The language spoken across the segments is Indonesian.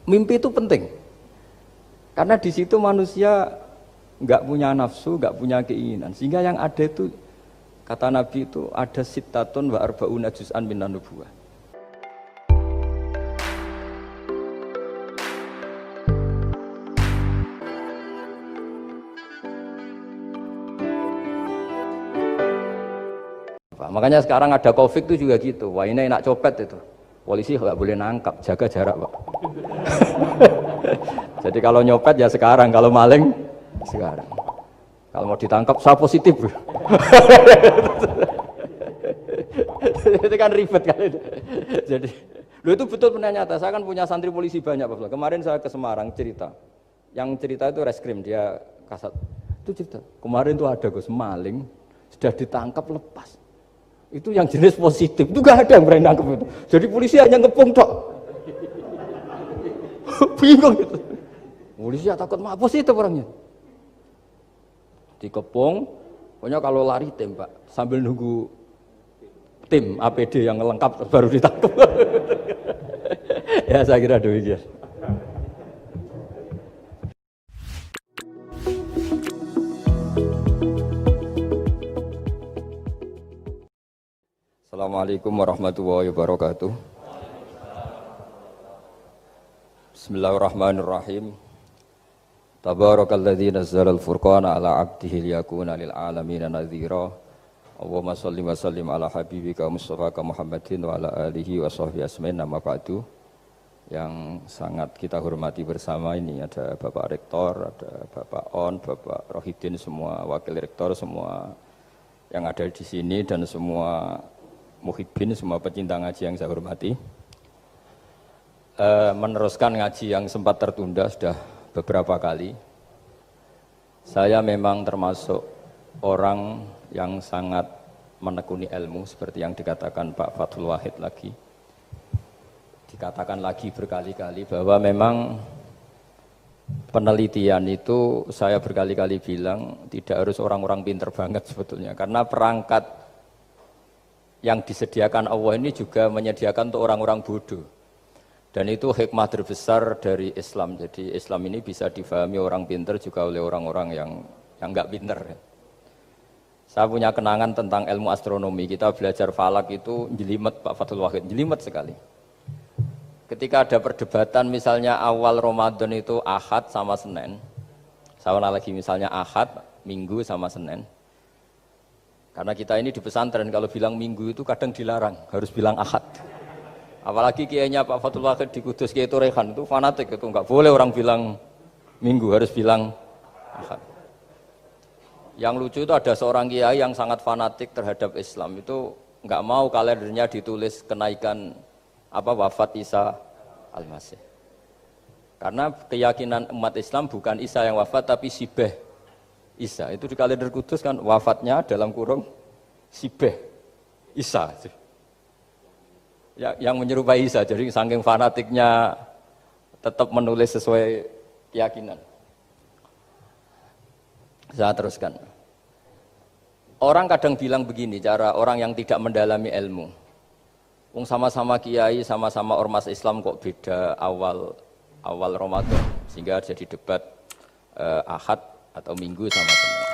Mimpi itu penting. Karena di situ manusia nggak punya nafsu, nggak punya keinginan. Sehingga yang ada itu, kata Nabi itu ada sittatun wa arba'una juz'an minan nubuwah. Makanya sekarang ada COVID itu juga gitu. Wah ini enak copet itu. Polisi nggak boleh nangkap, jaga jarak Pak. Jadi kalau nyopet ya sekarang, kalau maling sekarang. Kalau mau ditangkap saya positif. Itu kan ribet kan itu. Jadi, lu itu betul benar nyata. Saya kan punya santri polisi banyak Pak. Kemarin saya ke Semarang cerita. Yang cerita itu reskrim, dia kasat. Itu cerita. Kemarin tuh ada Gus maling sudah ditangkap lepas. Itu yang jenis positif, itu gak ada yang berani nangkep itu. Jadi polisi hanya ngepung tok. Bingung gitu. Polisi ya takut mah positif orangnya. Dikepung, pokoknya kalau lari tembak sambil nunggu tim APD yang lengkap baru ditangkap. Ya saya kira demikian. Assalamualaikum warahmatullahi wabarakatuh. Bismillahirrahmanirrahim. Tabarakalladzi nazzala al-furqana ala 'abdihi liyakuna lil 'alamin nadhira. Allahumma shalli wa sallim ala habibika Mustafa Muhammadin wa ala alihi wa sahbihi asmain. Nama ba'du. Yang sangat kita hormati bersama ini ada Bapak Rektor, ada Bapak On, Bapak Rohidin, semua wakil rektor, semua yang ada di sini dan semua muhibbin, semua pecinta ngaji yang saya hormati. Meneruskan ngaji yang sempat tertunda sudah beberapa kali. Saya memang termasuk orang yang sangat menekuni ilmu seperti yang dikatakan Pak Fathul Wahid lagi. Dikatakan lagi berkali-kali bahwa memang penelitian itu saya berkali-kali bilang tidak harus orang-orang pinter banget sebetulnya, karena perangkat yang disediakan Allah ini juga menyediakan untuk orang-orang bodoh. Dan itu hikmah terbesar dari Islam. Jadi Islam ini bisa difahami orang pinter juga oleh orang-orang yang enggak pinter. Saya punya kenangan tentang ilmu astronomi. Kita belajar falak itu jelimet Pak Fathul Wahid, jelimet sekali. Ketika ada perdebatan misalnya awal Ramadan itu Ahad sama Senin. Saya lagi misalnya Ahad, Minggu sama Senin. Karena kita ini di pesantren kalau bilang minggu itu kadang dilarang, harus bilang ahad. Apalagi kiainya Pak Fathul Wahid di Kudus, Kiai Torehan itu fanatik itu, enggak boleh orang bilang minggu, harus bilang ahad. Yang lucu itu ada seorang kiai yang sangat fanatik terhadap Islam, itu enggak mau kalendernya ditulis kenaikan wafat Isa Al-Masih. Karena keyakinan umat Islam bukan Isa yang wafat tapi Sibeh Isa, itu di kalender Kudus kan wafatnya dalam kurung Sibeh Isa. Ya, yang menyerupai Isa, jadi saking fanatiknya tetap menulis sesuai keyakinan. Saya teruskan. Orang kadang bilang begini, cara orang yang tidak mendalami ilmu. Wong sama-sama kiai, sama-sama ormas Islam kok beda awal Ramadan, sehingga jadi debat Ahad atau Minggu sama Senin.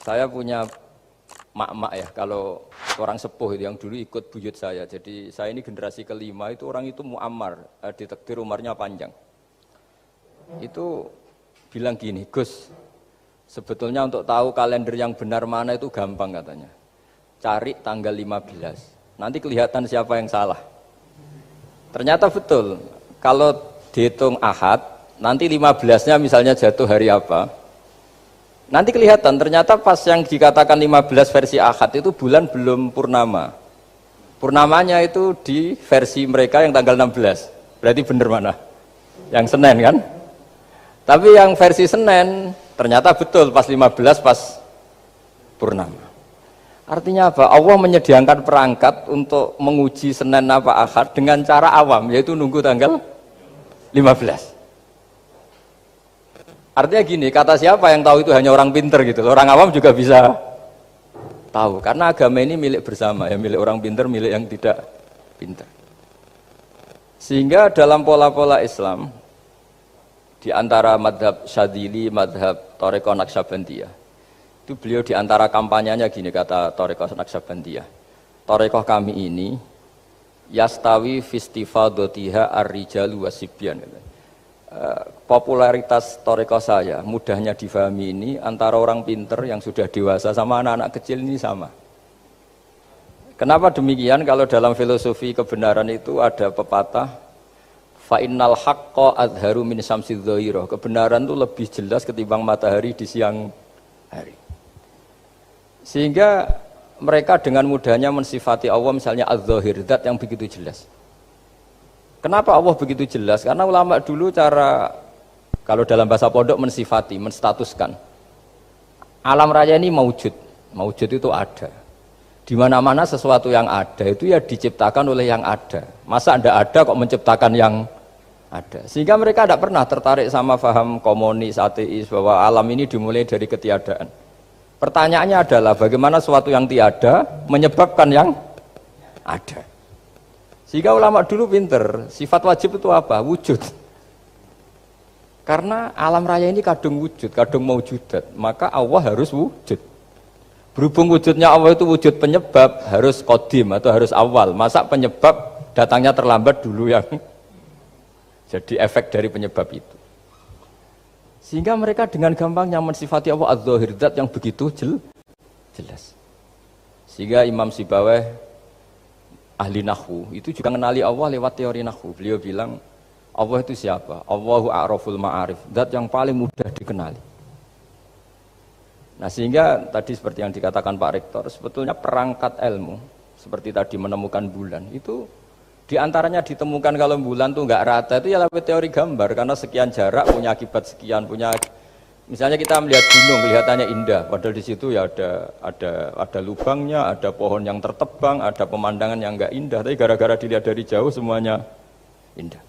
Saya punya mak-mak ya, kalau orang sepuh itu yang dulu ikut buyut saya. Jadi saya ini generasi kelima, itu orang itu muammar, ditakdir umurnya panjang. Itu bilang gini, Gus, sebetulnya untuk tahu kalender yang benar mana itu gampang katanya. Cari tanggal 15, nanti kelihatan siapa yang salah. Ternyata betul, kalau dihitung Ahad, nanti 15-nya misalnya jatuh hari apa, nanti kelihatan ternyata pas yang dikatakan 15 versi Ahad itu bulan belum purnama. Purnamanya itu di versi mereka yang tanggal 16. Berarti benar mana? Yang Senin kan? Tapi yang versi Senin ternyata betul pas 15 pas purnama. Artinya apa? Allah menyediakan perangkat untuk menguji Senin apa Ahad dengan cara awam, yaitu nunggu tanggal 15. Artinya gini, kata siapa yang tahu itu hanya orang pinter gitu. Orang awam juga bisa tahu. Karena agama ini milik bersama, ya milik orang pinter, milik yang tidak pinter. Sehingga dalam pola-pola Islam di antara madhab Syadzili, madhab Thariqah Naqsyabandiyah, itu beliau di antara kampanyenya gini, kata Thariqah Naqsyabandiyah, Thariqah kami ini yastawi fistifadatiha ar-rijalu wasibyan. Popularitas Thariqah saya mudahnya difahami ini antara orang pinter yang sudah dewasa sama anak-anak kecil ini sama. Kenapa demikian? Kalau dalam filosofi kebenaran itu ada pepatah fa innal haqqa adharu min syamsidz dhahirah. Kebenaran itu lebih jelas ketimbang matahari di siang hari. Sehingga mereka dengan mudahnya mensifati Allah misalnya adz-dzahir, zat yang begitu jelas. Kenapa Allah begitu jelas? Karena ulama dulu cara kalau dalam bahasa pondok mensifati, menstatuskan alam raya ini maujud. Maujud itu ada. Di mana-mana sesuatu yang ada itu ya diciptakan oleh yang ada. Masa Anda ada kok menciptakan yang ada? Sehingga mereka tidak pernah tertarik sama faham komunis, ateis bahwa alam ini dimulai dari ketiadaan. Pertanyaannya adalah bagaimana sesuatu yang tiada menyebabkan yang ada. Sehingga ulama dulu pinter, sifat wajib itu apa? Wujud. Karena alam raya ini kadung wujud, kadung maujudat, maka Allah harus wujud. Berhubung wujudnya Allah itu wujud penyebab, harus qadim atau harus awal. Masa penyebab datangnya terlambat dulu yang jadi efek dari penyebab itu. Sehingga mereka dengan gampangnya mensifati Allah adz-dzahir, zat yang begitu jelas. Sehingga Imam Sibawayh ahli nahwu itu juga mengenali Allah lewat teori nahwu. Beliau bilang Allah itu siapa? Allahu a'raful ma'arif, zat yang paling mudah dikenali. Nah sehingga tadi seperti yang dikatakan Pak Rektor, sebetulnya perangkat ilmu seperti tadi menemukan bulan itu diantaranya ditemukan kalau bulan tuh nggak rata itu ya lewat teori gambar, karena sekian jarak punya akibat sekian, punya misalnya kita melihat gunung kelihatannya indah, padahal di situ ya ada lubangnya, ada pohon yang tertebang, ada pemandangan yang nggak indah, tapi gara-gara dilihat dari jauh semuanya indah.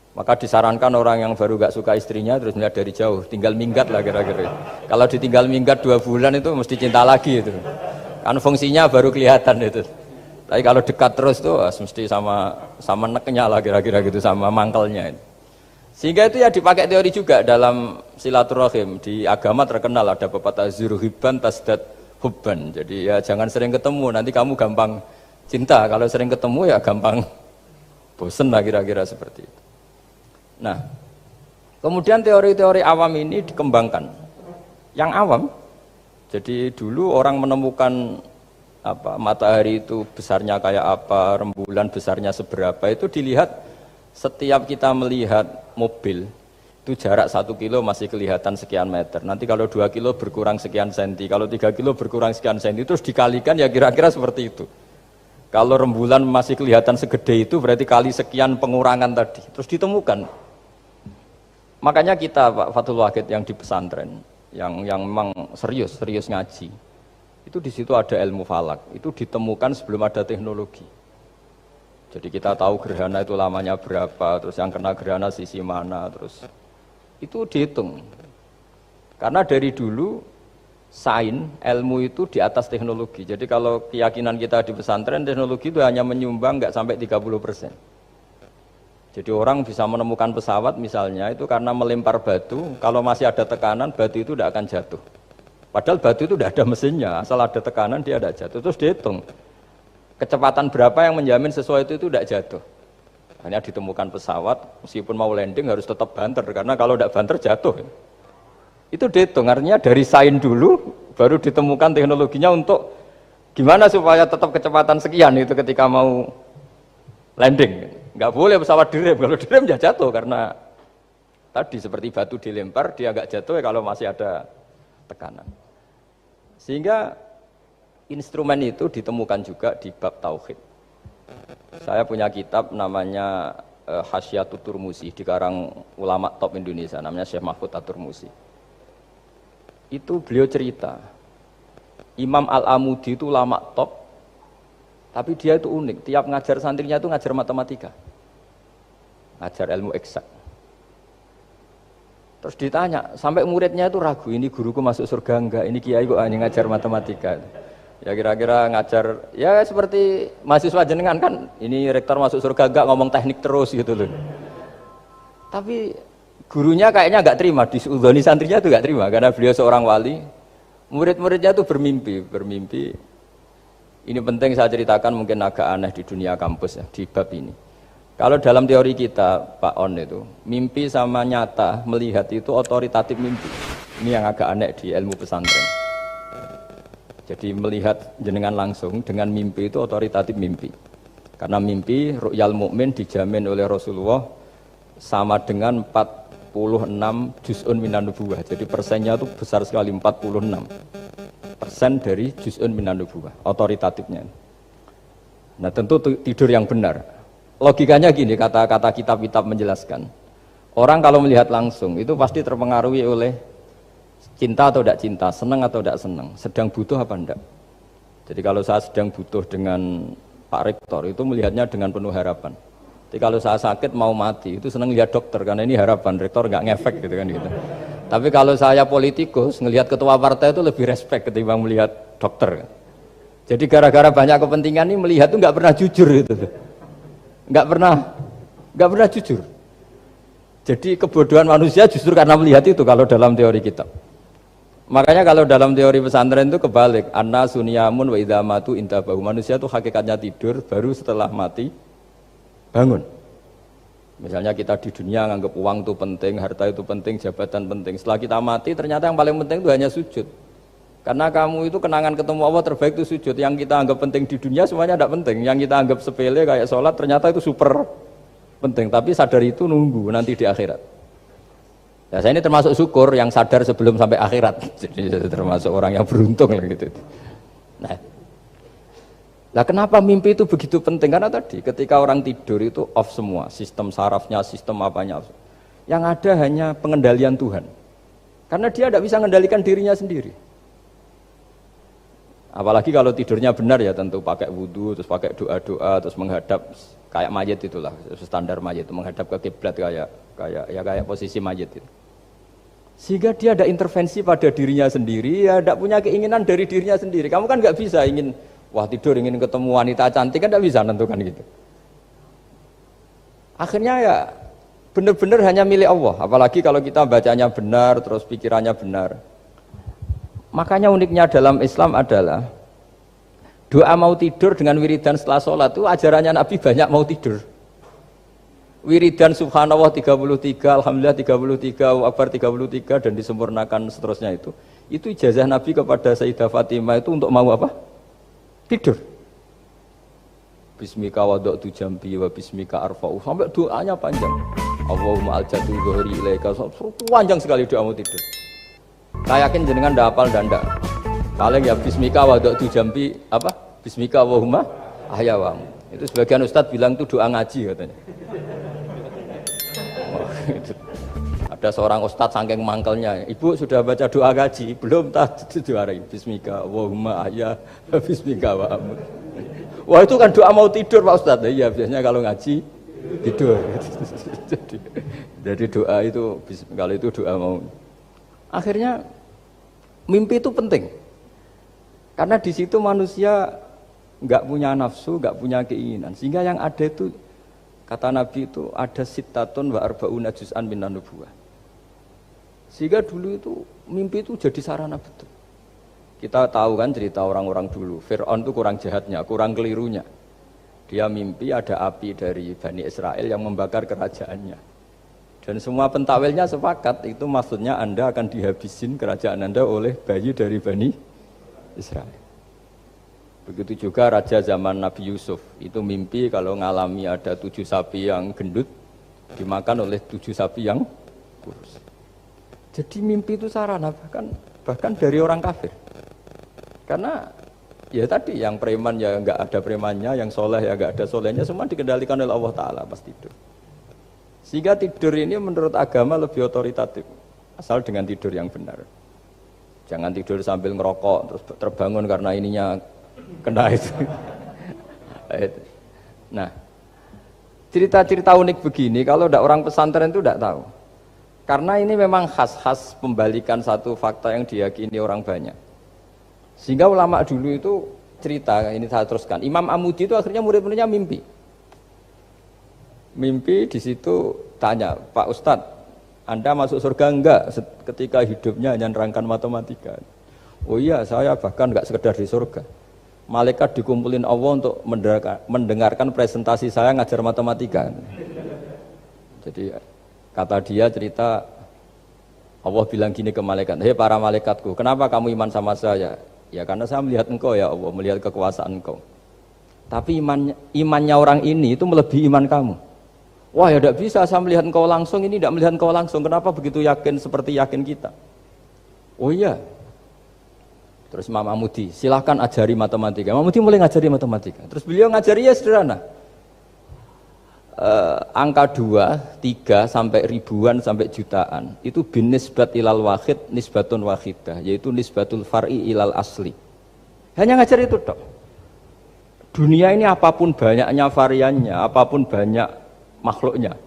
Maka disarankan orang yang baru gak suka istrinya terus melihat dari jauh, tinggal minggat lah kira-kira. Kalau ditinggal minggat 2 bulan itu mesti cinta lagi itu. Kan fungsinya baru kelihatan itu. Tapi kalau dekat terus tuh mesti sama neknya lah kira-kira gitu, sama mangkelnya itu. Sehingga itu ya dipakai teori juga dalam silaturahim. Di agama terkenal ada pepatah zuruhibban tasdad hubban. Jadi ya jangan sering ketemu, nanti kamu gampang cinta. Kalau sering ketemu ya gampang bosen lah kira-kira seperti itu. Nah, kemudian teori-teori awam ini dikembangkan. Yang awam, jadi dulu orang menemukan matahari itu besarnya kayak apa, rembulan besarnya seberapa, itu dilihat setiap kita melihat mobil, itu jarak 1 kilo masih kelihatan sekian meter. Nanti kalau 2 kilo berkurang sekian senti, kalau 3 kilo berkurang sekian senti, terus dikalikan ya kira-kira seperti itu. Kalau rembulan masih kelihatan segede itu berarti kali sekian pengurangan tadi, terus ditemukan. Makanya kita Pak Fathul Wahid yang di pesantren, yang memang serius ngaji, itu di situ ada ilmu falak, itu ditemukan sebelum ada teknologi. Jadi kita tahu gerhana itu lamanya berapa, terus yang kena gerhana sisi mana, terus itu dihitung. Karena dari dulu sains, ilmu itu di atas teknologi. Jadi kalau keyakinan kita di pesantren, teknologi itu hanya menyumbang nggak sampai 30%. Jadi orang bisa menemukan pesawat misalnya itu karena melempar batu, kalau masih ada tekanan batu itu tidak akan jatuh. Padahal batu itu tidak ada mesinnya, asal ada tekanan dia tidak jatuh. Terus dihitung kecepatan berapa yang menjamin sesuatu itu tidak jatuh. Hanya ditemukan pesawat, meskipun mau landing harus tetap banter, karena kalau tidak banter jatuh. Itu dihitung, artinya dari sains dulu baru ditemukan teknologinya untuk gimana supaya tetap kecepatan sekian itu ketika mau landing. Nggak boleh pesawat direm, kalau direm ya jatuh karena tadi seperti batu dilempar dia nggak jatuh ya kalau masih ada tekanan. Sehingga instrumen itu ditemukan juga di bab tauhid. Saya punya kitab namanya Hasyiatut Turmusi, dikarang ulama top Indonesia namanya Syekh Mahfud At-Turmusi. Itu beliau cerita Imam Al-Amudi itu ulama top, tapi dia itu unik, tiap ngajar santrinya itu ngajar matematika, ngajar ilmu eksak. Terus ditanya, sampai muridnya itu ragu, ini guruku masuk surga enggak, ini kiai kok hanya ngajar matematika. Ya kira-kira ngajar, ya seperti mahasiswa jenengan kan, ini rektor masuk surga gak ngomong teknik terus gitu loh. Tapi gurunya kayaknya gak terima, diudhoni santrinya tuh gak terima, karena beliau seorang wali. Murid-muridnya tuh bermimpi. Ini penting saya ceritakan, mungkin agak aneh di dunia kampus ya, di bab ini. Kalau dalam teori kita, Pak On itu, mimpi sama nyata, melihat itu otoritatif mimpi. Ini yang agak aneh di ilmu pesantren. Jadi melihat jenengan langsung dengan mimpi itu otoritatif mimpi. Karena mimpi ru'yal mukmin dijamin oleh Rasulullah sama dengan 46 juz'un minan nubuwah. Jadi persennya itu besar sekali, 46% dari juz'un minan nubuwah, otoritatifnya. Nah tentu tidur yang benar. Logikanya gini, kata-kata kitab-kitab menjelaskan. Orang kalau melihat langsung itu pasti terpengaruhi oleh cinta atau tidak cinta, senang atau tidak senang, sedang butuh apa enggak. Jadi kalau saya sedang butuh dengan Pak Rektor itu melihatnya dengan penuh harapan. Jadi kalau saya sakit mau mati itu senang lihat dokter karena ini harapan, Rektor nggak ngefek gitu kan gitu. Tapi kalau saya politikus ngelihat ketua partai itu lebih respect ketimbang melihat dokter. Jadi gara-gara banyak kepentingan ini melihat itu nggak pernah jujur gitu, nggak pernah jujur. Jadi kebodohan manusia justru karena melihat itu kalau dalam teori kitab. Makanya kalau dalam teori pesantren itu kebalik, anna sunyamun wa idza matu intabahu. Manusia itu hakikatnya tidur, baru setelah mati bangun. Misalnya kita di dunia nganggap uang itu penting, harta itu penting, jabatan penting. Setelah kita mati ternyata yang paling penting itu hanya sujud. Karena kamu itu kenangan ketemu Allah terbaik itu sujud. Yang kita anggap penting di dunia semuanya tidak penting. Yang kita anggap sepele kayak sholat ternyata itu super penting. Tapi sadar itu nunggu nanti di akhirat. Ya, saya ini termasuk syukur yang sadar sebelum sampai akhirat. Jadi termasuk orang yang beruntung gitu. Nah, kenapa mimpi itu begitu penting? Karena tadi ketika orang tidur itu off semua, sistem sarafnya, sistem apanya. Yang ada hanya pengendalian Tuhan. Karena dia tidak bisa mengendalikan dirinya sendiri. Apalagi kalau tidurnya benar ya tentu pakai wudhu, terus pakai doa-doa, terus menghadap kayak mayit itulah, standar mayit, menghadap ke kiblat kayak posisi mayit itu. Sehingga dia ada intervensi pada dirinya sendiri, ya tidak punya keinginan dari dirinya sendiri. Kamu kan nggak bisa ingin, wah tidur ingin ketemu wanita cantik kan tidak bisa nentukan gitu. Akhirnya ya benar-benar hanya milik Allah. Apalagi kalau kita bacanya benar, terus pikirannya benar. Makanya uniknya dalam Islam adalah doa mau tidur dengan wiridan setelah sholat itu ajarannya Nabi banyak mau tidur. Wiridan subhanallah 33, alhamdulillah 33, Allahu akbar 33 dan disempurnakan seterusnya itu ijazah Nabi kepada Sayyidah Fatimah itu untuk mau apa? Tidur. Bismika wada'tu jambi wa bismika arfa'u, sampai doanya panjang. Allahumma aljatu dhuhri ilaika, panjang sekali doa mau tidur. Saya yakin jenengan ndak hafal dan ndak. Paling ya bismika wada'tu jambi apa? Bismika Allahumma ahyawamu. Itu sebagian ustadz bilang itu doa ngaji katanya. Ada seorang ustadz saking mangkelnya, ibu sudah baca doa gaji? Belum, tak diwarai. Bismika Allahumma ahya, bismika wa amut. Wah itu kan doa mau tidur Pak Ustadz. Iya biasanya kalau ngaji tidur. jadi doa itu, kalau itu doa mau. Akhirnya mimpi itu penting. Karena di situ manusia nggak punya nafsu, nggak punya keinginan. Sehingga yang ada itu, kata Nabi itu ada sittatun wa arba'una juz'an minan nubuwah. Sehingga dulu itu mimpi itu jadi sarana betul. Kita tahu kan cerita orang-orang dulu. Fir'aun itu kurang jahatnya, kurang kelirunya. Dia mimpi ada api dari Bani Israel yang membakar kerajaannya. Dan semua pentawilnya sepakat itu maksudnya Anda akan dihabisin kerajaan Anda oleh bayi dari Bani Israel. Begitu juga raja zaman Nabi Yusuf, itu mimpi kalau ngalami ada 7 sapi yang gendut dimakan oleh 7 sapi yang kurus. Jadi mimpi itu sarana bahkan dari orang kafir. Karena ya tadi yang preman ya nggak ada premannya, yang soleh ya nggak ada solehnya, semua dikendalikan oleh Allah Ta'ala pas tidur. Sehingga tidur ini menurut agama lebih otoritatif, asal dengan tidur yang benar. Jangan tidur sambil ngerokok terus terbangun karena ininya kena itu. Nah, cerita-cerita unik begini kalau tidak orang pesantren itu tidak tahu. Karena ini memang khas-khas pembalikan satu fakta yang diyakini orang banyak. Sehingga ulama dulu itu cerita, ini saya teruskan. Imam Amudi itu akhirnya murid-muridnya mimpi. Mimpi di situ tanya, Pak Ustadz, Anda masuk surga enggak ketika hidupnya hanya nerangkan matematika? Oh iya, saya bahkan enggak sekedar di surga. Malaikat dikumpulin Allah untuk mendengarkan presentasi saya ngajar matematika. Jadi kata dia cerita, Allah bilang gini ke malaikat, hei para malaikatku, kenapa kamu iman sama saya? Ya karena saya melihat engkau ya Allah, melihat kekuasaan engkau. Tapi imannya orang ini itu melebihi iman kamu. Wah ya tidak bisa, saya melihat engkau langsung, ini tidak melihat engkau langsung. Kenapa begitu yakin seperti yakin kita? Oh iya. Terus Imam Amudi, silahkan ajari matematika. Imam Amudi mulai ngajari matematika. Terus beliau ngajari ya sederhana. Angka 2, 3 sampai ribuan sampai jutaan itu binisbat ilal wahid nisbatun wahidah, yaitu nisbatul far'i ilal asli. Hanya ngajar itu dok. Dunia ini apapun banyaknya variannya, apapun banyak makhluknya,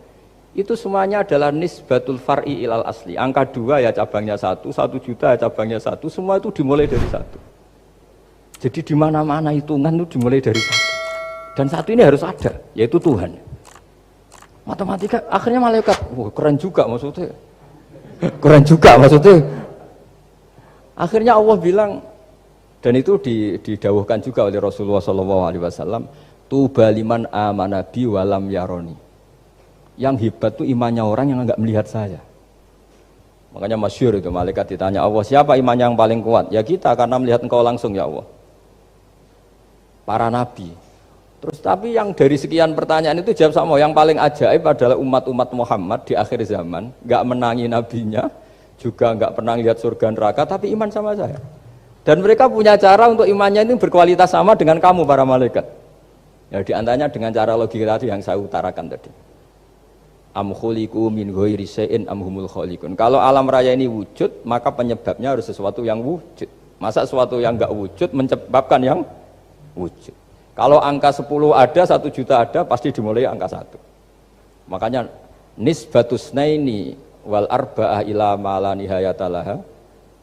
itu semuanya adalah nisbatul far'i ilal asli. Angka 2 ya cabangnya 1, 1 juta ya cabangnya 1, semua itu dimulai dari 1. Jadi di mana-mana hitungan itu dimulai dari 1. Dan 1 ini harus ada, yaitu Tuhan. Matematika akhirnya malaikat, wah keren juga maksudnya. Keren juga maksudnya. Akhirnya Allah bilang, dan itu didawuhkan juga oleh Rasulullah SAW, tuba liman amana bi walam yaroni. Yang hebat itu imannya orang yang enggak melihat saya. Makanya masyhur itu, malaikat ditanya Allah, siapa imannya yang paling kuat? Ya kita, karena melihat engkau langsung ya Allah. Para nabi. Terus tapi yang dari sekian pertanyaan itu jawab sama, yang paling ajaib adalah umat-umat Muhammad di akhir zaman, enggak menangi nabinya, juga enggak pernah lihat surga neraka, tapi iman sama saya. Dan mereka punya cara untuk imannya itu berkualitas sama dengan kamu para malaikat. Ya diantaranya dengan cara logika tadi yang saya utarakan tadi. Am khuliqu min ghairi syai'in am humul khaliqun. Kalau alam raya ini wujud, maka penyebabnya harus sesuatu yang wujud. Masa sesuatu yang enggak wujud menyebabkan yang wujud. Kalau angka 10 ada, 1 juta ada, pasti dimulai angka 1. Makanya nisbatusnaini wal arba'ah ila ma la nihayatalaha,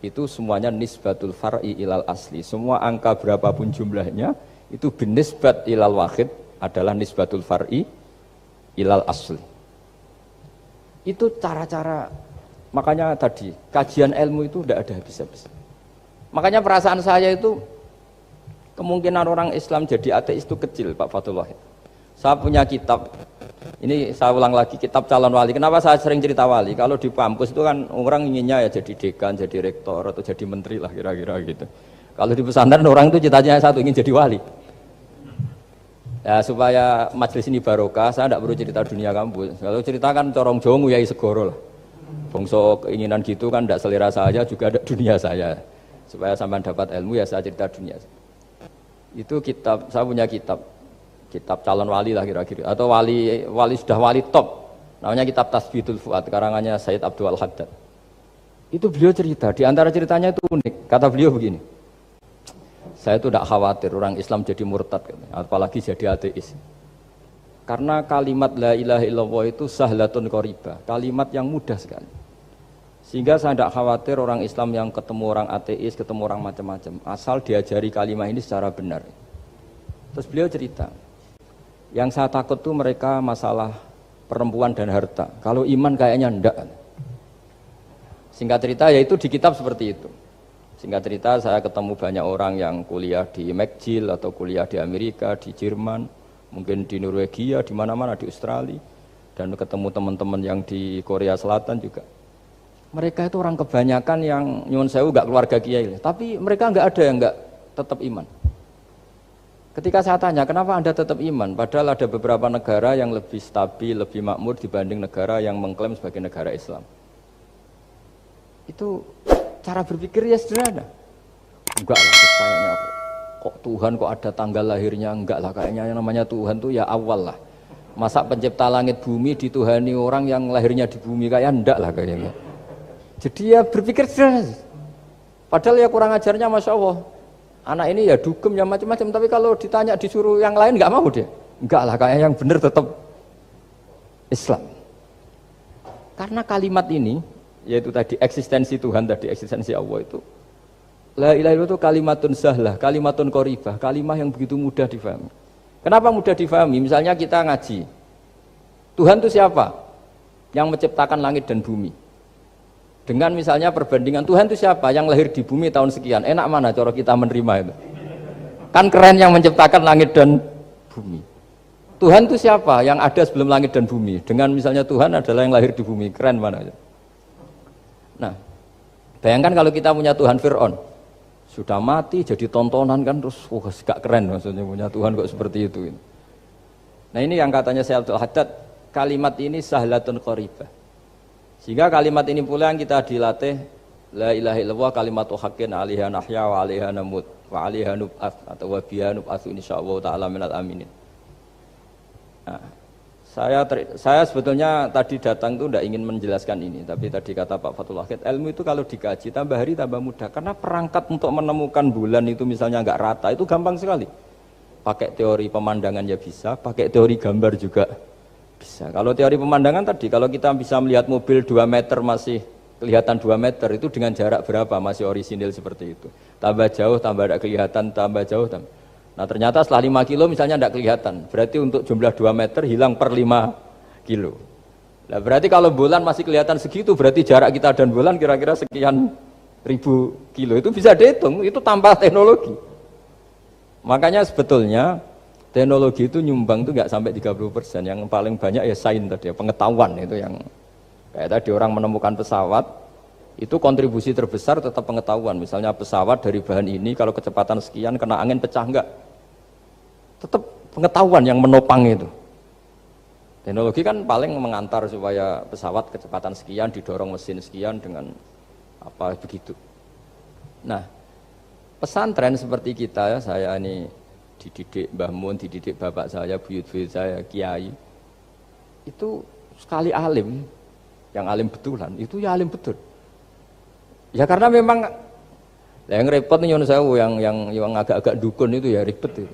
itu semuanya nisbatul far'i ilal asli. Semua angka berapapun jumlahnya itu binisbat ilal wahid adalah nisbatul far'i ilal asli. Itu cara-cara, makanya tadi kajian ilmu itu tidak ada habis-habis. Makanya perasaan saya itu kemungkinan orang Islam jadi ateis itu kecil, Pak Fathul Wahid. Saya punya kitab, ini saya ulang lagi, kitab calon wali. Kenapa saya sering cerita wali? Kalau di kampus itu kan orang inginnya ya jadi dekan, jadi rektor, atau jadi menteri lah kira-kira gitu. Kalau di pesantren orang itu cita-citanya satu, ingin jadi wali. Ya supaya majelis ini barokah, saya tidak perlu cerita dunia kampus. Kalau ceritakan corong Jawa nguyai segoro lah. Bongso keinginan gitu kan tidak selera saya, juga ada dunia saya. Supaya sampai dapat ilmu ya saya cerita dunia. Itu kitab, saya punya kitab calon wali lah kira-kira, atau wali sudah wali top, namanya kitab Tasbihul Fuad, karangannya Sayyid Abdul Haddad. Itu beliau cerita, di antara ceritanya itu unik, kata beliau begini, saya itu tidak khawatir orang Islam jadi murtad, apalagi jadi ateis, karena kalimat la ilaha illallah itu sahlatun qoribah, kalimat yang mudah sekali. Sehingga saya tidak khawatir orang Islam yang ketemu orang ateis, ketemu orang macam-macam, asal diajari kalimat ini secara benar. Terus beliau cerita, yang saya takut tuh mereka masalah perempuan dan harta. Kalau iman kayaknya enggak. Singkat cerita, yaitu di kitab seperti itu. Singkat cerita, saya ketemu banyak orang yang kuliah di McGill atau kuliah di Amerika, di Jerman, mungkin di Norwegia, di mana-mana, di Australia, dan ketemu teman-teman yang di Korea Selatan juga. Mereka itu orang kebanyakan yang nyuwun sewu enggak keluarga kiai, tapi mereka enggak ada yang enggak tetap iman. Ketika saya tanya, kenapa Anda tetap iman? Padahal ada beberapa negara yang lebih stabil, lebih makmur dibanding negara yang mengklaim sebagai negara Islam. Itu cara berpikir ya sederhana. Enggak lah, kayaknya kok Tuhan kok ada tanggal lahirnya? Enggak lah, kayaknya yang namanya Tuhan tuh ya awal lah. Masa pencipta langit bumi dituhani orang yang lahirnya di bumi, kayak enggak lah kayaknya. Jadi ya berpikir sederhana. Padahal ya kurang ajarnya Masya Allah. Anak ini ya dugem ya macam-macam, tapi kalau ditanya disuruh yang lain nggak mau dia. Enggak lah, kayak yang benar tetap Islam. Karena kalimat ini, yaitu tadi eksistensi Tuhan tadi, eksistensi Allah itu La ilaha illallah itu kalimatun sahlah, kalimatun qoribah, kalimah yang begitu mudah difahami. Kenapa mudah difahami? Misalnya kita ngaji. Tuhan itu siapa? Yang menciptakan langit dan bumi. Dengan misalnya perbandingan Tuhan itu siapa? Yang lahir di bumi tahun sekian. Enak mana cara kita menerima itu? Kan keren yang menciptakan langit dan bumi. Tuhan itu siapa? Yang ada sebelum langit dan bumi. Dengan misalnya Tuhan adalah yang lahir di bumi. Keren mana? Nah, bayangkan kalau kita punya Tuhan Fir'aun. Sudah mati jadi tontonan kan, terus gak keren maksudnya punya Tuhan kok seperti itu. Nah ini yang katanya Syekh Abdul Haddad, kalimat ini sahlatun qoribah. Sehingga kalimat ini pula yang kita dilatih, la ilaha illallah kalimatu haqqin 'alaiha nahya wa 'alaiha namut wa 'alaiha nub'ats atau wa biha nub'atsu insyaallah taala minal aminin. Nah, saya sebetulnya tadi datang itu tidak ingin menjelaskan ini, tapi tadi kata Pak Fathul Wahid, ilmu itu kalau dikaji tambah hari tambah mudah, karena perangkat untuk menemukan bulan itu misalnya nggak rata itu gampang sekali. Pakai teori pemandangan ya bisa, pakai teori gambar juga bisa. Kalau teori pemandangan tadi, kalau kita bisa melihat mobil 2 meter masih kelihatan 2 meter, itu dengan jarak berapa masih orisinil seperti itu. Tambah jauh, tambah tidak kelihatan, tambah jauh, tambah. Nah ternyata setelah 5 kilo misalnya tidak kelihatan, berarti untuk jumlah 2 meter hilang per 5 kilo. Nah berarti kalau bulan masih kelihatan segitu, berarti jarak kita dan bulan kira-kira sekian ribu kilo. Itu bisa dihitung, itu tanpa teknologi. Makanya sebetulnya teknologi itu nyumbang itu nggak sampai 30%, yang paling banyak ya sains tadi, pengetahuan itu yang kayak tadi orang menemukan pesawat, itu kontribusi terbesar tetap pengetahuan. Misalnya pesawat dari bahan ini kalau kecepatan sekian kena angin pecah enggak? Tetap pengetahuan yang menopang itu. Teknologi kan paling mengantar supaya pesawat kecepatan sekian didorong mesin sekian dengan apa begitu. Nah, pesantren seperti kita ya, saya ini dididik Mbah Mun, dididik bapak saya, buyut-buyut saya, kiai. Itu sekali alim, yang alim betulan, itu ya alim betul. Ya karena memang yang repot nih yang agak-agak dukun itu ya ribet itu.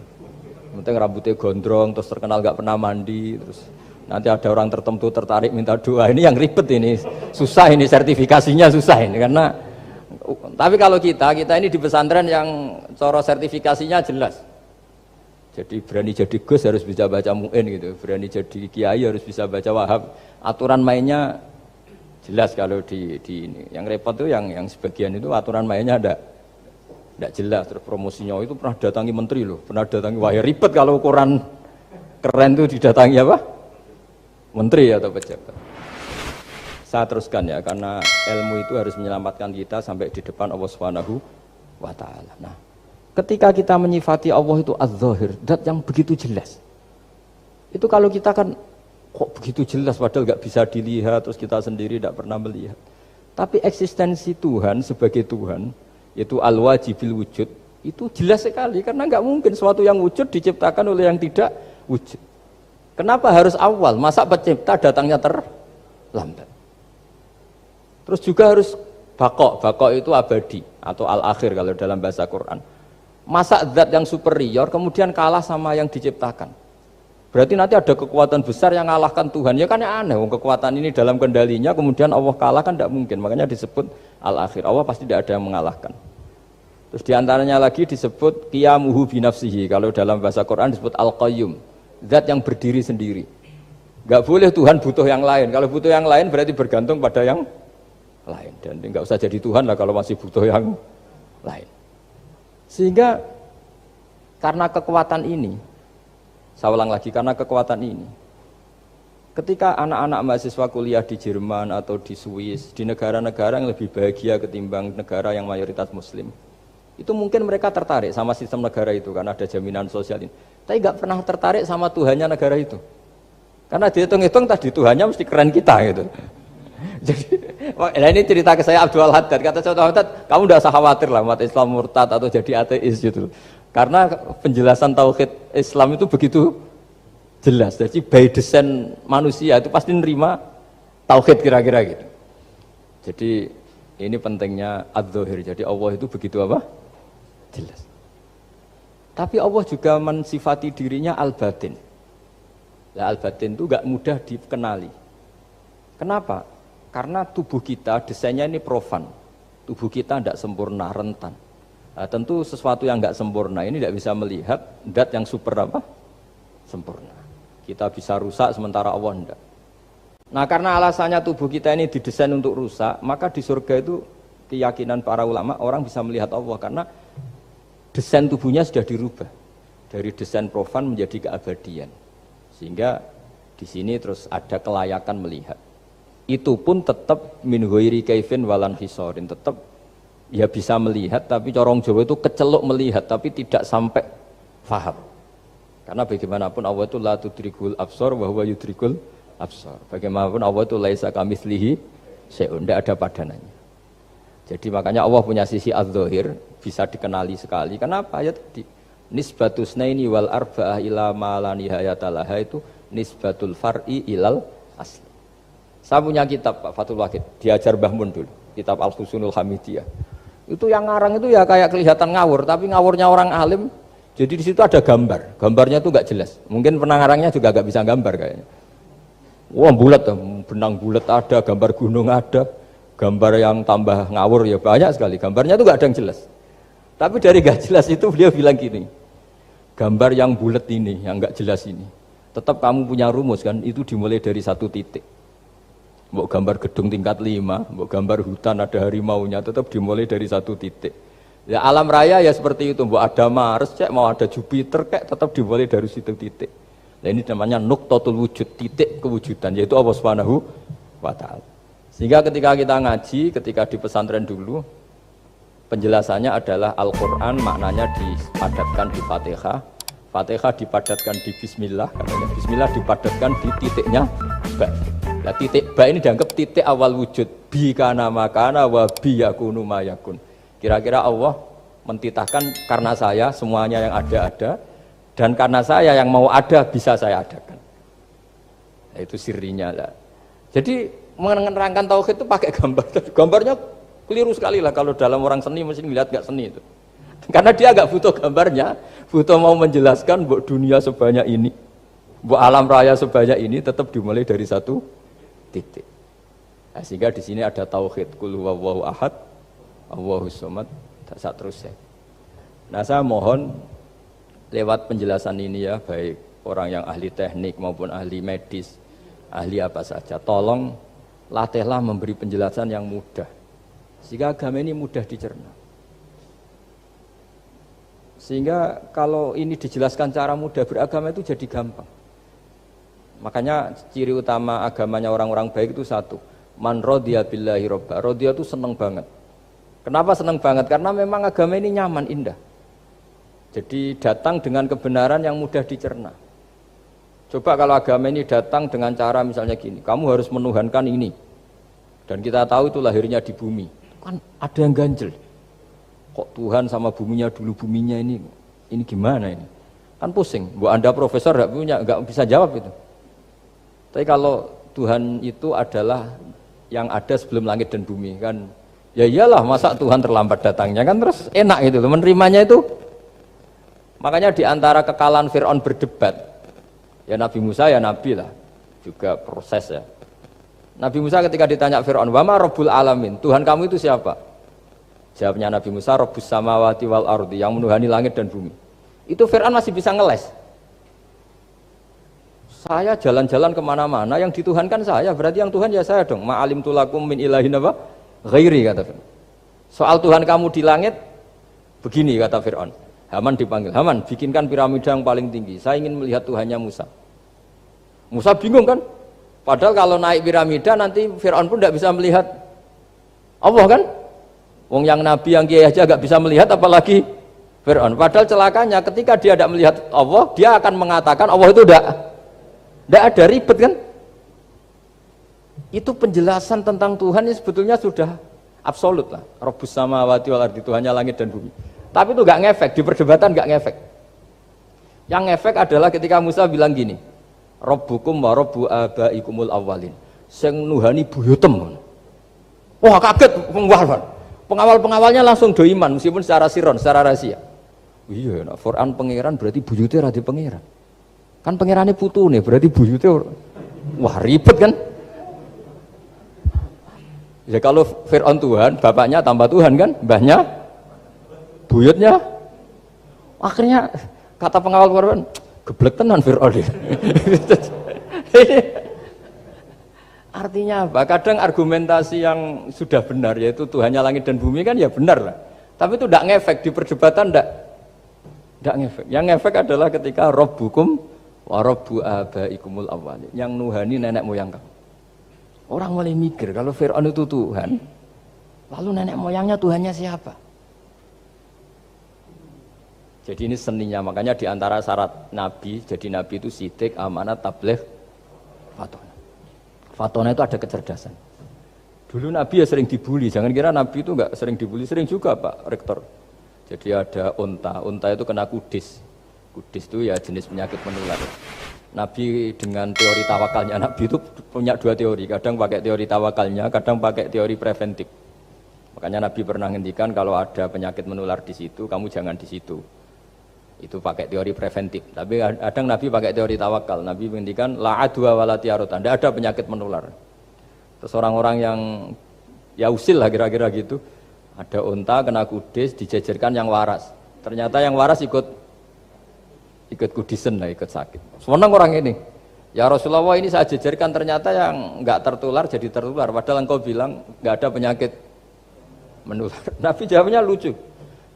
Penting rambutnya gondrong, terus terkenal gak pernah mandi, terus nanti ada orang tertentu tertarik minta doa, ini yang ribet ini, susah ini sertifikasinya susah ini karena. Tapi kalau kita ini di pesantren yang cara sertifikasinya jelas. Jadi berani jadi Gus harus bisa baca Mu'in gitu, berani jadi Kiai harus bisa baca Wahab. Aturan mainnya jelas kalau di ini. Yang repot tuh yang sebagian itu aturan mainnya tidak jelas. Terus promosinya itu pernah datangi menteri loh, pernah datangi, wah ya ribet kalau ukuran keren tuh didatangi apa? Menteri atau pejabat. Saya teruskan ya, karena ilmu itu harus menyelamatkan kita sampai di depan Allah Subhanahu wa Ta'ala. Nah, ketika kita menyifati Allah itu az-zahir, zat yang begitu jelas. Itu kalau kita kan kok begitu jelas padahal nggak bisa dilihat, terus kita sendiri tidak pernah melihat. Tapi eksistensi Tuhan sebagai Tuhan, yaitu al-wajibil wujud, itu jelas sekali karena nggak mungkin suatu yang wujud diciptakan oleh yang tidak wujud. Kenapa harus awal? Masa pencipta datangnya terlambat? Terus juga harus baqo itu abadi atau al-akhir kalau dalam bahasa Quran. Masa zat yang superior kemudian kalah sama yang diciptakan? Berarti nanti ada kekuatan besar yang mengalahkan Tuhan. Ya kan ya aneh, kekuatan ini dalam kendalinya kemudian Allah kalah kan tidak mungkin. Makanya disebut al-akhir. Allah pasti tidak ada yang mengalahkan. Terus diantaranya lagi disebut qiyamuhu binafsihi. Kalau dalam bahasa Quran disebut al-qayyum, zat yang berdiri sendiri. Gak boleh Tuhan butuh yang lain. Kalau butuh yang lain berarti bergantung pada yang lain. Dan nggak usah jadi Tuhan lah kalau masih butuh yang lain. Sehingga karena kekuatan ini, saya ulang lagi, karena kekuatan ini, ketika anak-anak mahasiswa kuliah di Jerman atau di Swiss, di negara-negara yang lebih bahagia ketimbang negara yang mayoritas Muslim, itu mungkin mereka tertarik sama sistem negara itu karena ada jaminan sosial ini. Tapi nggak pernah tertarik sama Tuhannya negara itu, karena dihitung-hitung tadi Tuhannya mesti keren kita gitu. Jadi, nah ini cerita ke saya Abdul Haddad. Kata saya Abdul Haddad, kamu tidak usah khawatir lah umat Islam murtad atau jadi ateis gitu. Karena penjelasan tauhid Islam itu begitu jelas. Jadi by design manusia itu pasti nerima tauhid kira-kira gitu. Jadi ini pentingnya adz-dzahir. Jadi Allah itu begitu apa? Jelas. Tapi Allah juga mensifati dirinya al-batin. Nah, al-batin itu gak mudah dikenali. Kenapa? Karena tubuh kita desainnya ini profan. Tubuh kita tidak sempurna, rentan. Nah, tentu sesuatu yang enggak sempurna ini tidak bisa melihat zat yang super apa? Sempurna. Kita bisa rusak sementara Allah enggak. Nah, karena alasannya tubuh kita ini didesain untuk rusak, maka di surga itu keyakinan para ulama orang bisa melihat Allah karena desain tubuhnya sudah dirubah dari desain profan menjadi keabadian. Sehingga di sini terus ada kelayakan melihat. Itu pun tetap min ghairi kaifin walan hisorin, tetap ya bisa melihat, tapi corong Jawa itu kecelok melihat tapi tidak sampai faham. Karena bagaimanapun Allah itu la tudrikul absar wa huwa yudrikul absar. Bagaimanapun Allah itu laisa kamitslihi syai'un, tidak ada padanannya. Jadi makanya Allah punya sisi adz-dzahir bisa dikenali sekali. Kenapa? Ya tadi nisbatus naini wal arba'ah ila ma la nihayata laha itu nisbatul far'i ilal asli. Saya punya kitab Pak Fathul Wahid, diajar Mbah Mun dulu, kitab Al-Husnul Hamidiyah. Itu yang ngarang itu ya kayak kelihatan ngawur, tapi ngawurnya orang alim. Jadi di situ ada gambar, gambarnya itu nggak jelas. Mungkin pengarangnya juga nggak bisa gambar kayaknya. Wah bulat, benang bulat ada, gambar gunung ada, gambar yang tambah ngawur ya banyak sekali. Gambarnya itu nggak ada yang jelas. Tapi dari nggak jelas itu beliau bilang gini, gambar yang bulat ini, yang nggak jelas ini, tetap kamu punya rumus kan? Itu dimulai dari satu titik. Mau gambar gedung tingkat 5, mau gambar hutan ada harimaunya, tetap dimulai dari satu titik. Ya alam raya ya seperti itu, mau ada Mars, cek mau ada Jupiter, kayak tetap dimulai dari situ titik. Nah ini namanya nuqtatul wujud, titik kewujudan, yaitu Allah Subhanahu wa Ta'ala. Sehingga ketika kita ngaji, ketika di pesantren dulu, penjelasannya adalah Al-Quran maknanya dipadatkan di Fatihah, Fatihah dipadatkan di Bismillah, katanya Bismillah dipadatkan di titiknya ba. Nah, titik ba ini dianggap titik awal wujud, bi kana makana wa bi yakunu mayakun. Kira-kira Allah mentitahkan karena saya semuanya yang ada dan karena saya yang mau ada bisa saya adakan. Nah, itu sirinya lah. Jadi menerangkan tauhid itu pakai gambar. Gambarnya keliru sekali lah kalau dalam orang seni mesti ngelihat nggak seni itu. Karena dia nggak butuh gambarnya, butuh mau menjelaskan buat dunia sebanyak ini, buat alam raya sebanyak ini tetap dimulai dari satu titik. Nah, sehingga di sini ada tauhid qul huwallahu ahad, Allahus samad, tak terus ya. Nah, saya mohon lewat penjelasan ini ya, baik orang yang ahli teknik maupun ahli medis, ahli apa saja, tolong latihlah memberi penjelasan yang mudah. Sehingga agama ini mudah dicerna. Sehingga kalau ini dijelaskan cara mudah beragama itu jadi gampang. Makanya ciri utama agamanya orang-orang baik itu satu, man radiya billahi robba. Radiya itu senang banget. Kenapa senang banget? Karena memang agama ini nyaman, indah. Jadi datang dengan kebenaran yang mudah dicerna. Coba kalau agama ini datang dengan cara misalnya gini, kamu harus menuhankan ini. Dan kita tahu itu lahirnya di bumi. Kan ada yang ganjel. Kok Tuhan sama buminya dulu, buminya ini gimana ini? Kan pusing. Bu Anda profesor nggak bisa jawab itu. Tapi kalau Tuhan itu adalah yang ada sebelum langit dan bumi kan, ya iyalah masa Tuhan terlambat datangnya kan, terus enak gitu menerimanya itu. Makanya diantara kekalahan Fir'aun berdebat, ya Nabi Musa ya Nabi lah, juga proses ya. Nabi Musa ketika ditanya Fir'aun, wama Rabbul Alamin, Tuhan kamu itu siapa? Jawabnya Nabi Musa, Rabbus samawati wal ardi, yang menuhani langit dan bumi. Itu Fir'aun masih bisa ngeles. Saya jalan-jalan kemana-mana, yang dituhankan saya, berarti yang Tuhan ya saya dong. Ma'alim tulakum min ilahin apa? Ghairi, kata Fir'aun. Soal Tuhan kamu di langit, begini kata Fir'aun. Haman dipanggil, Haman bikinkan piramida yang paling tinggi, saya ingin melihat Tuhannya Musa. Musa bingung kan? Padahal kalau naik piramida nanti Fir'aun pun tidak bisa melihat Allah kan? Wong yang Nabi yang kiai aja gak bisa melihat, apalagi Fir'aun. Padahal celakanya ketika dia tidak melihat Allah, dia akan mengatakan Allah itu tidak ada, ribet kan? Itu penjelasan tentang Tuhan yang sebetulnya sudah absolut lah. Rabbus samawati wal ardi, Tuhannya langit dan bumi. Tapi itu gak ngefek, di perdebatan gak ngefek. Yang ngefek adalah ketika Musa bilang gini, Rabbukum wa rabbu abaikumul awwalin, sing nuhani buyutem. Wah kaget pengawal-pengawalnya langsung do iman meskipun secara siron, secara rahasia. Iya, nak Quran pangeran berarti buyute ra di pangeran. Kan pangerane putune berarti buyute wah ribet kan? Ya kalau Fir'aun Tuhan, bapaknya tambah Tuhan kan, mbahnya buyutnya. Akhirnya kata pengawal Fir'aun, geblek tenan Fir'aun. Artinya apa? Kadang argumentasi yang sudah benar, yaitu Tuhannya langit dan bumi kan ya benar lah. Tapi itu tidak ngefek, di perdebatan tidak ngefek. Yang ngefek adalah ketika Rabbukum wa Rabbu abaikumul awwalin, yang nuhani nenek moyang kamu. Orang mulai mikir kalau Fir'aun itu Tuhan, lalu nenek moyangnya Tuhannya siapa? Jadi ini seninya, makanya diantara syarat Nabi, jadi Nabi itu sidik, amanat, tabligh, fatona. Fatona itu ada kecerdasan. Dulu Nabi ya sering dibully, jangan kira Nabi itu enggak sering dibully, sering juga Pak Rektor. Jadi ada unta itu kena kudis. Kudis itu ya jenis penyakit menular. Nabi dengan teori tawakalnya, Nabi itu punya dua teori, kadang pakai teori tawakalnya, kadang pakai teori preventif. Makanya Nabi pernah ngendikan kalau ada penyakit menular di situ, kamu jangan di situ. Itu pakai teori preventif. Tapi kadang Nabi pakai teori tawakal. Nabi menghentikan la adwa wala tiarotan. Tidak ada penyakit menular. Terus orang-orang yang ya usil lah kira-kira gitu. Ada unta kena kudis dijejerkan yang waras. Ternyata yang waras ikut kudisen lah, ikut sakit. Senang orang ini. Ya Rasulullah, ini saya jejerkan ternyata yang enggak tertular jadi tertular. Padahal engkau bilang enggak ada penyakit menular. Nabi jawabnya lucu.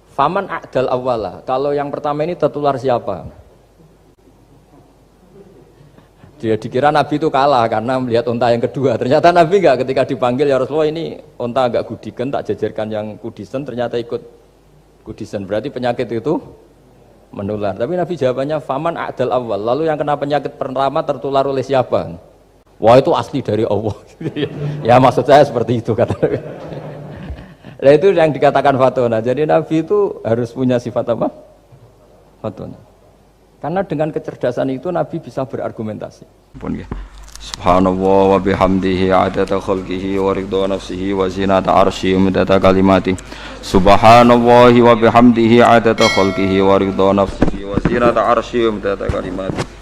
Faman a'dal awwalah, kalau yang pertama ini tertular siapa? Dia dikira Nabi itu kalah karena melihat unta yang kedua. Ternyata Nabi enggak, ketika dipanggil ya Rasulullah ini unta agak gudikan, tak jajarkan yang kudisen, ternyata ikut kudisen. Berarti penyakit itu menular. Tapi Nabi jawabannya faman a'dal awwal, lalu yang kena penyakit pertama tertular oleh siapa? Wah itu asli dari Allah. Ya maksud saya seperti itu kata Nabi. Nah itu yang dikatakan fatona. Jadi Nabi itu harus punya sifat apa? Fatona. Karena dengan kecerdasan itu Nabi bisa berargumentasi. Subhanallah wa bihamdihi adada khalqihi wa ridha nafsihi wa zinata arsyihi wa midada kalimatihi. Subhanallah wa bihamdihi adada khalqihi wa ridha nafsihi wa zinata arsyihi wa midada kalimatihi.